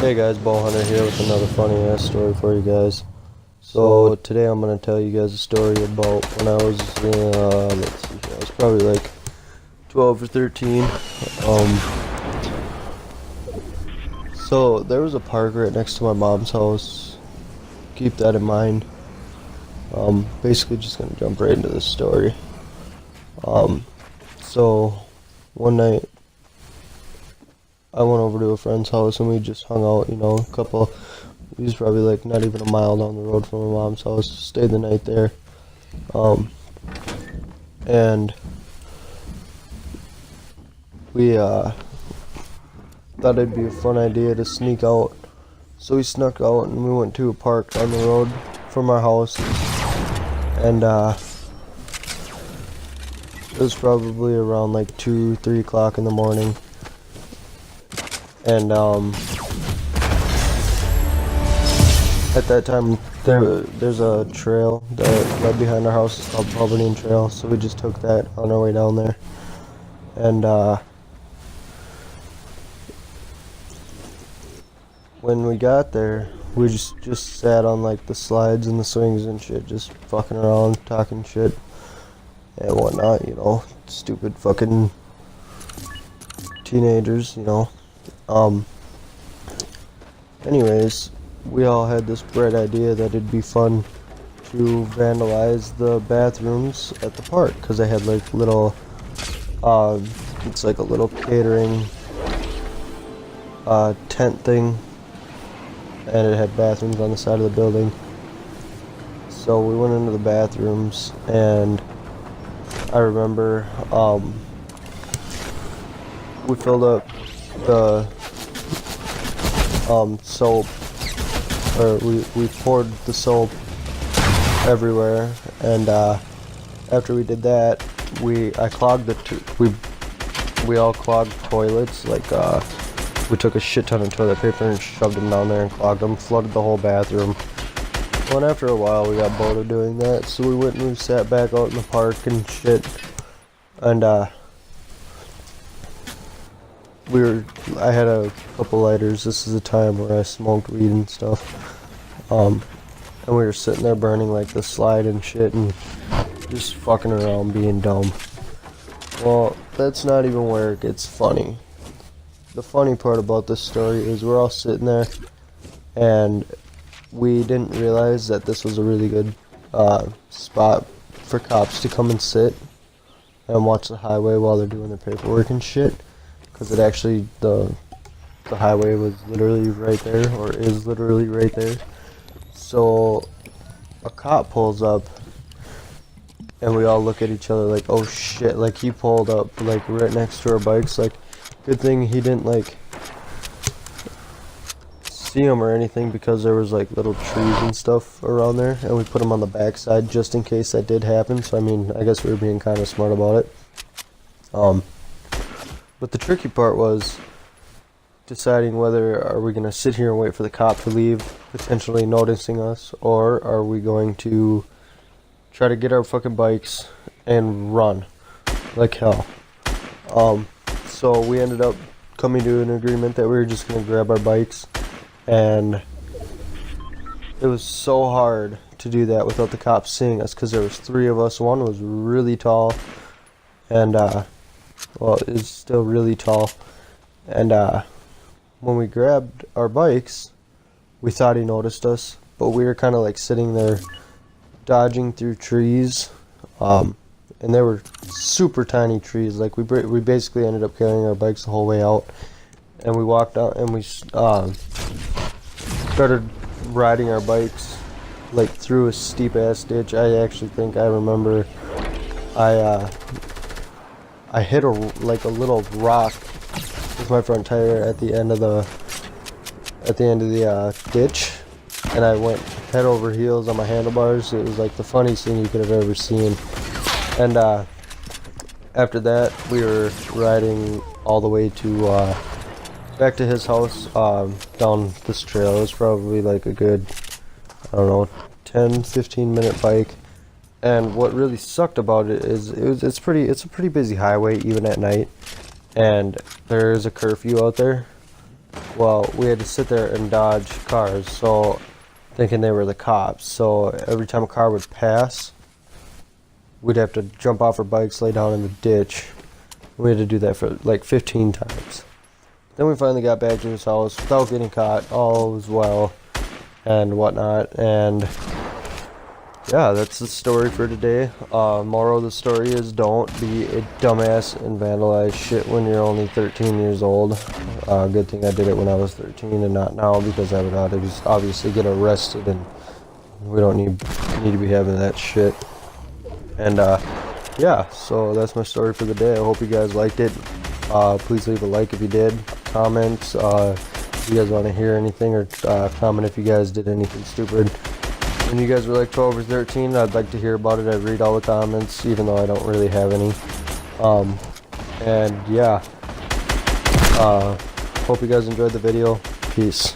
Hey guys, Ball Hunter here with another funny ass story for you guys. So today I'm gonna tell you guys a story about when I was let's see here, I was probably like 12 or 13. So there was a park right next to my mom's house. Keep that in mind. Basically just gonna jump right into this story. So one night I went over to a friend's house and we just hung out, we was probably like not even a mile down the road from my mom's house, stayed the night there. And we thought it'd be a fun idea to sneak out. So we snuck out and we went to a park down the road from our house. And it was probably around like 2, 3 o'clock in the morning. And at that time there's a trail that led behind our house. It's called Publican Trail, so we just took that on our way down there. And when we got there, we just sat on like the slides and the swings and shit, just fucking around, talking shit and whatnot, stupid fucking teenagers, Anyways, we all had this bright idea that it'd be fun to vandalize the bathrooms at the park, because they had like little, it's like a little catering tent thing, and it had bathrooms on the side of the building. So we went into the bathrooms, and I remember we filled up the soap, or we poured the soap everywhere, and after we did that, I clogged we all clogged toilets. Like we took a shit ton of toilet paper and shoved them down there and clogged them, flooded the whole bathroom. Well, and after a while we got bored of doing that, so we went and we sat back out in the park and shit. And I had a couple lighters. This is a time where I smoked weed and stuff. And we were sitting there burning like the slide and shit and just fucking around being dumb. Well, that's not even where it gets funny. The funny part about this story is we're all sitting there and we didn't realize that this was a really good spot for cops to come and sit and watch the highway while they're doing their paperwork and shit, because it actually, the highway was literally right there, or is literally right there. So a cop pulls up and we all look at each other like, oh shit, like he pulled up like right next to our bikes. Like, good thing he didn't like see him or anything, because there was like little trees and stuff around there, and we put him on the backside just in case that did happen. So I mean, I guess we were being kind of smart about it. But the tricky part was deciding whether are we going to sit here and wait for the cop to leave, potentially noticing us, or are we going to try to get our fucking bikes and run like hell. So we ended up coming to an agreement that we were just going to grab our bikes, and it was so hard to do that without the cops seeing us, because there was 3 of us. One was really tall, and well, is still really tall, and when we grabbed our bikes, we thought he noticed us, but we were kind of like sitting there dodging through trees, and they were super tiny trees. Like we basically ended up carrying our bikes the whole way out, and we walked out and we started riding our bikes like through a steep ass ditch. I actually think I remember I hit a little rock with my front tire at the end of the ditch, and I went head over heels on my handlebars. It was like the funniest thing you could have ever seen. And after that, we were riding all the way to back to his house down this trail. It was probably like a good, I don't know, 10-15 minute bike. And what really sucked about it is it's a pretty busy highway even at night, and there's a curfew out there. Well, we had to sit there and dodge cars, so thinking they were the cops. So every time a car would pass, we'd have to jump off our bikes, lay down in the ditch. We had to do that for like 15 times. Then we finally got back to his house without getting caught. All was well and whatnot. And yeah, that's the story for today. Moral of the story is don't be a dumbass and vandalize shit when you're only 13 years old. Good thing I did it when I was 13 and not now, because I would obviously get arrested, and we don't need to be having that shit. And yeah, so that's my story for the day. I hope you guys liked it. Please leave a like if you did. Comments if you guys want to hear anything, or comment if you guys did anything stupid when you guys were like 12 or 13. I'd like to hear about it. I read all the comments, even though I don't really have any. And yeah, hope you guys enjoyed the video. Peace.